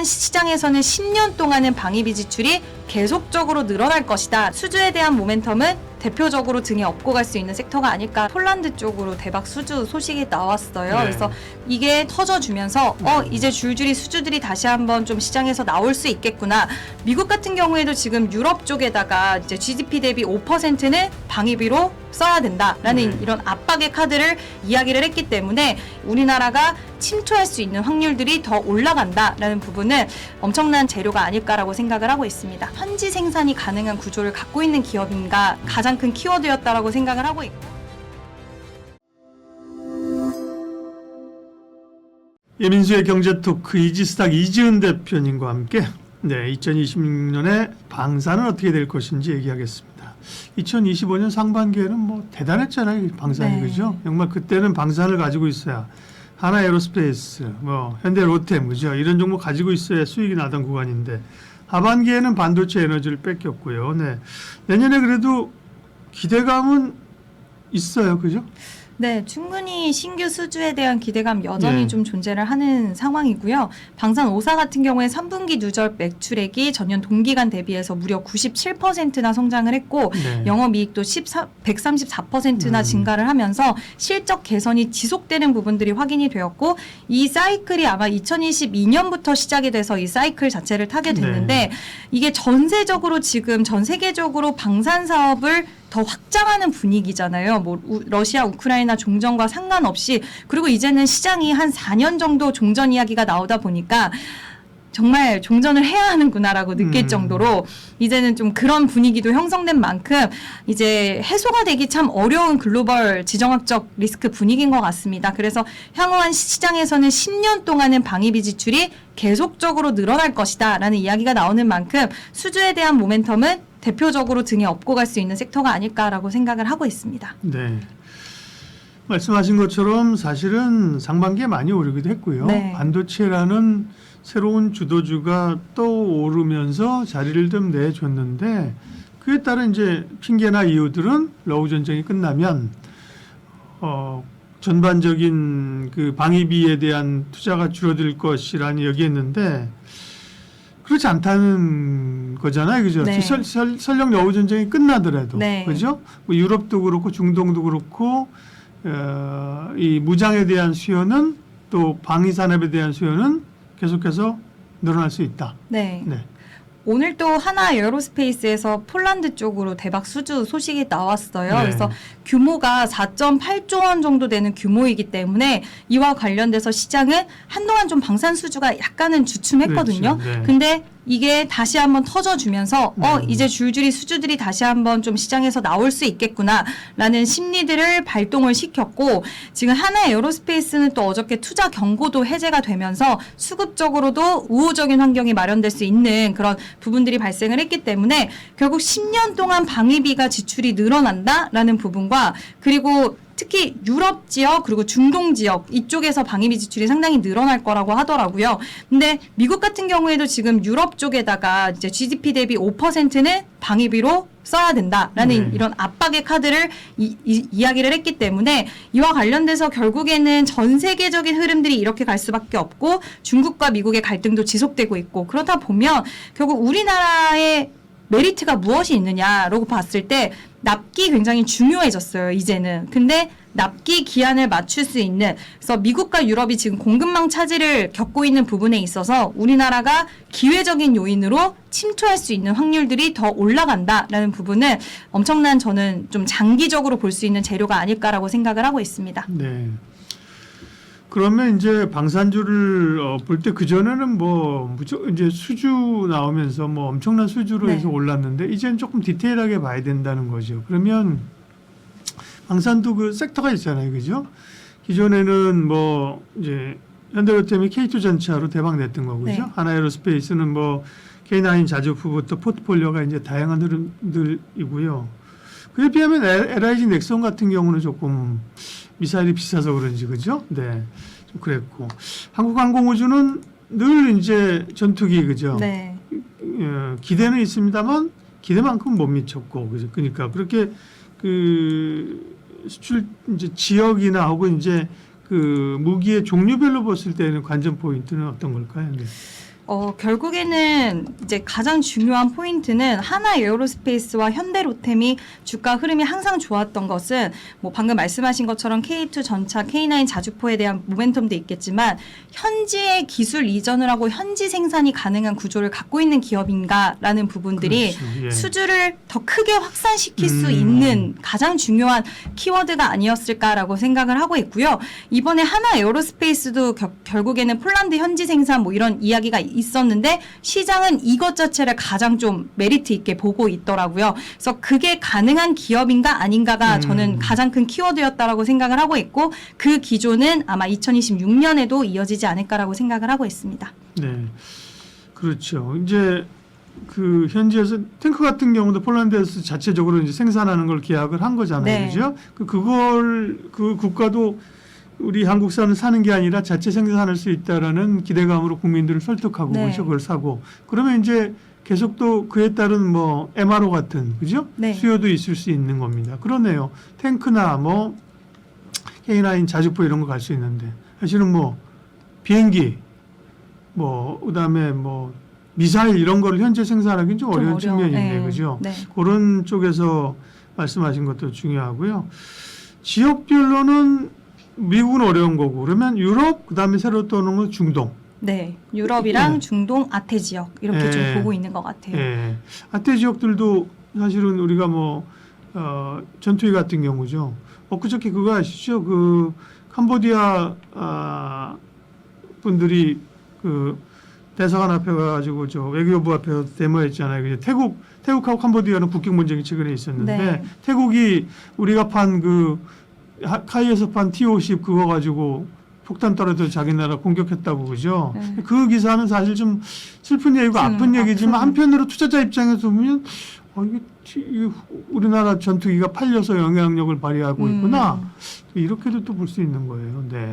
향후한 시장에서는 10년 동안은 방위비 지출이 계속적으로 늘어날 것이다. 수주에 대한 모멘텀은 대표적으로 등에 업고 갈 수 있는 섹터가 아닐까. 폴란드 쪽으로 대박 수주 소식이 나왔어요. 네. 그래서 이게 터져주면서 이제 줄줄이 수주들이 다시 한번 좀 시장에서 나올 수 있겠구나. 미국 같은 경우에도 지금 유럽 쪽에다가 이제 GDP 대비 5%는 방위비로 써야 된다라는 이런 압박의 카드를 이야기를 했기 때문에 우리나라가 침투할 수 있는 확률들이 더 올라간다라는 부분은 엄청난 재료가 아닐까라고 생각을 하고 있습니다. 현지 생산이 가능한 구조를 갖고 있는 기업인가 가장 큰 키워드였다라고 생각을 하고 있고. 예민수의 경제토크 이지스탁 이지은 대표님과 함께 2026년에 방산은 어떻게 될 것인지 얘기하겠습니다. 2025년 상반기에는 뭐 대단했잖아요, 방산이. 네. 그죠? 정말 그때는 방산을 가지고 있어야 하나 에어로스페이스, 뭐 현대 로템, 그죠? 이런 종목 가지고 있어야 수익이 나던 구간인데 하반기에는 반도체 에너지를 뺏겼고요. 네. 내년에 그래도 기대감은 있어요, 그죠? 네, 충분히 신규 수주에 대한 기대감 여전히 네. 좀 존재를 하는 상황이고요. 방산 5사 같은 경우에 3분기 누적 매출액이 전년 동기간 대비해서 무려 97%나 성장을 했고 네. 영업이익도 134%나 증가를 하면서 실적 개선이 지속되는 부분들이 확인이 되었고 이 사이클이 아마 2022년부터 시작이 돼서 이 사이클 자체를 타게 됐는데 네. 이게 전세적으로 지금 전 세계적으로 방산 사업을 더 확장하는 분위기잖아요. 뭐 러시아, 우크라이나 종전과 상관없이. 그리고 이제는 시장이 한 4년 정도 종전 이야기가 나오다 보니까 정말 종전을 해야 하는구나라고 느낄 정도로 이제는 좀 그런 분위기도 형성된 만큼 이제 해소가 되기 참 어려운 글로벌 지정학적 리스크 분위기인 것 같습니다. 그래서 향후한 시장에서는 10년 동안은 방위비 지출이 계속적으로 늘어날 것이다 라는 이야기가 나오는 만큼 수주에 대한 모멘텀은 대표적으로 등에 업고 갈 수 있는 섹터가 아닐까라고 생각을 하고 있습니다. 네. 말씀하신 것처럼 사실은 상반기에 많이 오르기도 했고요. 네. 반도체라는 새로운 주도주가 떠오르면서 자리를 좀 내줬는데 그에 따른 이제 핑계나 이유들은 러우 전쟁이 끝나면 전반적인 그 방위비에 대한 투자가 줄어들 것이라니 여기했는데 그렇지 않다는 거잖아요, 그죠? 네. 설령 러우 전쟁이 끝나더라도, 네. 그죠? 뭐 유럽도 그렇고 중동도 그렇고 이 무장에 대한 수요는 또 방위 산업에 대한 수요는 계속해서 늘어날 수 있다. 네. 네. 오늘 또 하나 에어로스페이스에서 폴란드 쪽으로 대박 수주 소식이 나왔어요. 네. 그래서 규모가 4.8조 원 정도 되는 규모이기 때문에 이와 관련돼서 시장은 한동안 좀 방산 수주가 약간은 주춤했거든요. 그렇죠. 네. 근데 이게 다시 한번 터져주면서 이제 줄줄이 수주들이 다시 한번 좀 시장에서 나올 수 있겠구나라는 심리들을 발동을 시켰고 지금 하나 에어로스페이스는 또 어저께 투자 경고도 해제가 되면서 수급적으로도 우호적인 환경이 마련될 수 있는 그런 부분들이 발생을 했기 때문에 결국 10년 동안 방위비가 지출이 늘어난다라는 부분과 그리고 특히 유럽 지역 그리고 중동 지역 이쪽에서 방위비 지출이 상당히 늘어날 거라고 하더라고요. 근데 미국 같은 경우에도 지금 유럽 쪽에다가 이제 GDP 대비 5%는 방위비로 써야 된다라는 이런 압박의 카드를 이야기를 했기 때문에 이와 관련돼서 결국에는 전 세계적인 흐름들이 이렇게 갈 수밖에 없고 중국과 미국의 갈등도 지속되고 있고 그러다 보면 결국 우리나라의 메리트가 무엇이 있느냐라고 봤을 때 납기 굉장히 중요해졌어요, 이제는. 근데 납기 기한을 맞출 수 있는 그래서 미국과 유럽이 지금 공급망 차질을 겪고 있는 부분에 있어서 우리나라가 기회적인 요인으로 침투할 수 있는 확률들이 더 올라간다라는 부분은 엄청난 저는 좀 장기적으로 볼 수 있는 재료가 아닐까라고 생각을 하고 있습니다. 네. 그러면 이제 방산주를 볼 때 그전에는 뭐 이제 수주 나오면서 뭐 엄청난 수주로 해서 네. 올랐는데 이제는 조금 디테일하게 봐야 된다는 거죠. 그러면 방산도 그 섹터가 있잖아요, 그죠? 기존에는 뭐 이제 현대로템이 K2전차로 대박 냈던 거고요. 네. 하나에어로스페이스는 뭐 K9 자주포부터 포트폴리오가 이제 다양한 흐름들이고요. 그에 비하면 LIG 넥슨 같은 경우는 조금 미사일이 비싸서 그런지 그죠? 네, 좀 그랬고 한국항공우주는 늘 이제 전투기 그죠? 네. 기대는 있습니다만 기대만큼 못 미쳤고 그죠? 그러니까 그렇게 그 수출 이제 지역이나 혹은 이제 그 무기의 종류별로 봤을 때는 관전 포인트는 어떤 걸까요? 네. 결국에는 이제 가장 중요한 포인트는 하나 에어로스페이스와 현대로템이 주가 흐름이 항상 좋았던 것은 뭐 방금 말씀하신 것처럼 K2 전차, K9 자주포에 대한 모멘텀도 있겠지만 현지의 기술 이전을 하고 현지 생산이 가능한 구조를 갖고 있는 기업인가라는 부분들이 그렇죠. 예. 수주를 더 크게 확산시킬 수 있는 가장 중요한 키워드가 아니었을까라고 생각을 하고 있고요. 이번에 하나 에어로스페이스도 결국에는 폴란드 현지 생산 뭐 이런 이야기가 있었는데 시장은 이것 자체를 가장 좀 메리트 있게 보고 있더라고요. 그래서 그게 가능한 기업인가 아닌가가 저는 가장 큰 키워드였다라고 생각을 하고 있고 그 기조는 아마 2026년에도 이어지지 않을까라고 생각을 하고 있습니다. 네, 그렇죠. 이제 그 현지에서 탱크 같은 경우도 폴란드에서 자체적으로 이제 생산하는 걸 계약을 한 거잖아요, 네. 그죠? 그걸 그 국가도 우리 한국산을 사는 게 아니라 자체 생산할 수 있다라는 기대감으로 국민들을 설득하고 네. 그렇죠, 그걸 사고 그러면 이제 계속 또 그에 따른 뭐 MRO 같은 그죠? 네. 수요도 있을 수 있는 겁니다. 그러네요. 탱크나 뭐 K9 자주포 이런 거 갈 수 있는데 사실은 뭐 비행기 뭐 그다음에 뭐 미사일 이런 거를 현재 생산하기는 좀 어려운 측면이 있네요. 네. 그죠? 네. 그런 쪽에서 말씀하신 것도 중요하고요. 지역별로는 미국은 어려운 거고 그러면 유럽 그다음에 새로 또 오는 건 중동. 네, 유럽이랑 네. 중동, 아태 지역 이렇게 좀 네. 보고 있는 것 같아요. 예. 아태 지역들도 사실은 우리가 뭐 전투기 같은 경우죠. 엊그저께 그거 아시죠? 그 캄보디아 분들이 그 대사관 앞에 가지고 저 외교부 앞에서 데모했잖아요. 그게 태국하고 캄보디아는 국경 분쟁이 최근에 있었는데 네. 태국이 우리가 판 그 카이에서 판 T-50 그거 가지고 폭탄 떨어져 자기 나라 공격했다고 그죠? 네. 그 기사는 사실 좀 슬픈 얘기고 아픈 얘기지만 한편으로 투자자 입장에서 보면 이게 우리나라 전투기가 팔려서 영향력을 발휘하고 있구나. 이렇게도 또 볼 수 있는 거예요. 네.